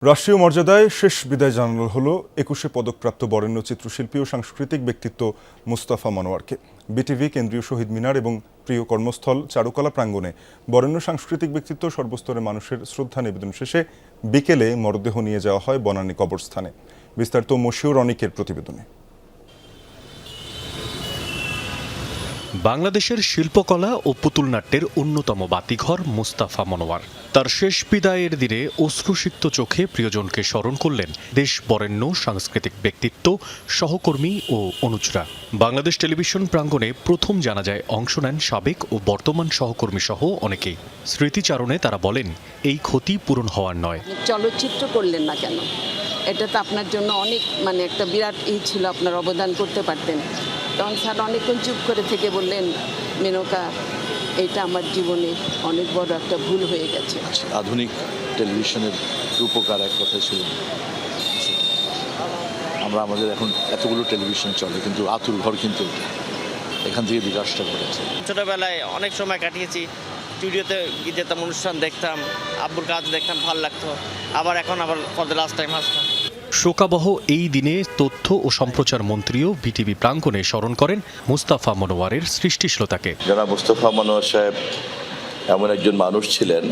রাষ্ট্রীয় মর্যাদায় শেষ বিদায় জানানো হলো ২১শে পদকপ্রাপ্ত বরেণ্য চিত্রশিল্পী ও সাংস্কৃতিক ব্যক্তিত্ব মুস্তাফা মনোয়ারকে। বিটিভি কেন্দ্রীয় শহীদ মিনার এবং প্রিয় কর্মস্থল চারুকলা প্রাঙ্গণে বরেণ্য সাংস্কৃতিক ব্যক্তিত্ব সর্বস্তরের মানুষের শ্রদ্ধা নিবেদন শেষে বিকেলে মরদেহ নিয়ে যাওয়া হয় বনানী কবরস্থানে। বিস্তারিত মশিউর অনিকের প্রতিবেদনে। বাংলাদেশের শিল্পকলা ও পুতুল নাট্যের অন্যতম বাতিঘর মুস্তাফা মনোয়ার তার শেষ বিদায়ের দিনে অশ্রুসিক্ত চোখে প্রিয়জনকে স্মরণ করলেন দেশ বরেণ্য সাংস্কৃতিক ব্যক্তিত্ব, সহকর্মী ও অনুচরা। বাংলাদেশ টেলিভিশন প্রাঙ্গণে প্রথম জানাজায় অংশ নেন সাবেক ও বর্তমান সহকর্মী সহ অনেকেই। স্মৃতিচারণে তারা বলেন, এই ক্ষতি পূরণ হওয়ার নয়। চলচ্চিত্র করলেন না কেন? এটা তো আপনার জন্য অনেক একটা বিরাট ছিল, আপনার অবদান করতে পারতেন। তখন স্যার অনেকক্ষণ চুপ করে থেকে বললেন, মেনকা, এটা আমার জীবনে অনেক বড় একটা ভুল হয়ে গেছে। আধুনিক টেলিভিশনের রূপকার এক কথা ছিল। আমাদের এখন এতগুলো টেলিভিশন চলে, কিন্তু আতুর ঘর কিন্তু এখান থেকে বিকাশটা করেছে। ছোটবেলায় অনেক সময় কাটিয়েছি, স্টুডিওতে যেতাম, অনুষ্ঠান দেখতাম, আব্বুর কাজ দেখতাম, ভালো লাগতো। এখন ফর দ্য লাস্ট টাইম আসতাম। শোকাবহ এই দিনে তথ্য ও সম্প্রচার মন্ত্রীও বিটিভি প্রাঙ্গণে স্মরণ করেন মুস্তাফা মনোয়ারের সৃষ্টিশীলতাকে। যারা মুস্তাফা মনোয়ার সাহেব এমন একজন মানুষ ছিলেন,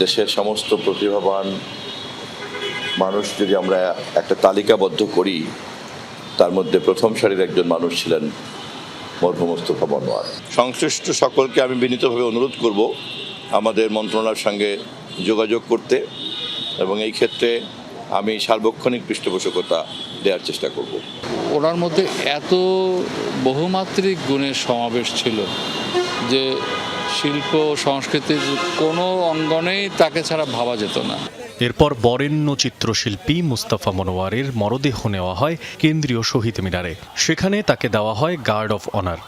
দেশের সমস্ত প্রতিভাবান মানুষ যদি আমরা একটা তালিকাবদ্ধ করি, তার মধ্যে প্রথম সারির একজন মানুষ ছিলেন মরহুম মুস্তাফা মনোয়ার। সংশ্লিষ্ট সকলকে আমি বিনীতভাবে অনুরোধ করব আমাদের মন্ত্রণালয়ের সঙ্গে যোগাযোগ করতে, এবং এই ক্ষেত্রে আমি সার্বক্ষণিক পৃষ্ঠপোষকতা দেওয়ার চেষ্টা করব। ওনার মধ্যে এত বহুমাত্রিক গুণের সমাবেশ ছিল যে শিল্প সংস্কৃতির কোনো অঙ্গনেই তাকে ছাড়া ভাবা যেত না। এরপর বরেণ্য চিত্রশিল্পী মুস্তাফা মনোয়ারের মরদেহ নেওয়া হয় কেন্দ্রীয় শহীদ মিনারে। সেখানে তাকে দেওয়া হয় গার্ড অফ অনার।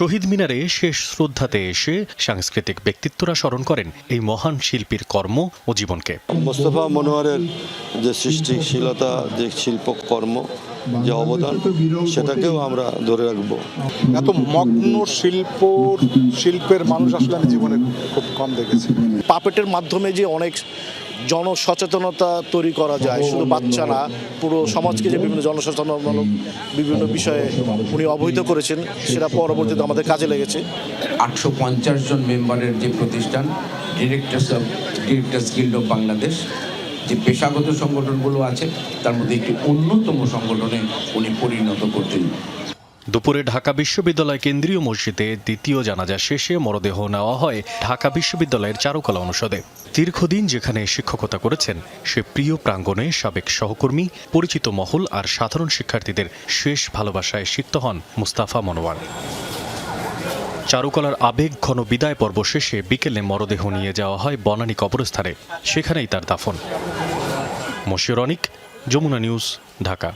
শহীদ মিনারে শেষ শ্রদ্ধাতে এসে সাংস্কৃতিক ব্যক্তিত্বরা স্মরণ করেন এই মহান শিল্পীর কর্ম ও জীবনকে। মুস্তাফা মনোয়ারের যে সৃষ্টিশীলতা, যে শিল্পকর্ম, যে অবদান, সেটাকেও আমরা ধরে রাখবো। এত মগ্ন শিল্পের মানুষ আসলে আমি জীবনে খুব কম দেখেছি। পাপেটের মাধ্যমে যে অনেক জনসচেতনতা তৈরি করা যায়, শুধু বাচ্চা না, পুরো সমাজকে যে বিভিন্ন জনসচেতনমূলক বিভিন্ন বিষয়ে উনি অবহিত করেছেন, সেটা পরবর্তীতে আমাদের কাজে লেগেছে। 850 জন মেম্বারের যে প্রতিষ্ঠান ডিরেক্টরস গিল্ড অফ বাংলাদেশ, যে পেশাগত সংগঠনগুলো আছে, তার মধ্যে একটি অন্যতম সংগঠনে উনি পরিণত করতেন। দুপুরে ঢাকা বিশ্ববিদ্যালয় কেন্দ্রীয় মসজিদে দ্বিতীয় জানাজা শেষে মরদেহ নেওয়া হয় ঢাকা বিশ্ববিদ্যালয়ের চারুকলা অনুষদে। দীর্ঘদিন যেখানে শিক্ষকতা করেছেন, সে প্রিয় প্রাঙ্গণে সাবেক সহকর্মী, পরিচিত মহল আর সাধারণ শিক্ষার্থীদের শেষ ভালোবাসায় সিক্ত হন মুস্তাফা মনোয়ার। চারুকলার আবেগ ঘন বিদায় পর্ব শেষে বিকেলে মরদেহ নিয়ে যাওয়া হয় বনানী কবরস্থানে। সেখানেই তার দাফন। মশিউর অনিক, যমুনা নিউজ, ঢাকা।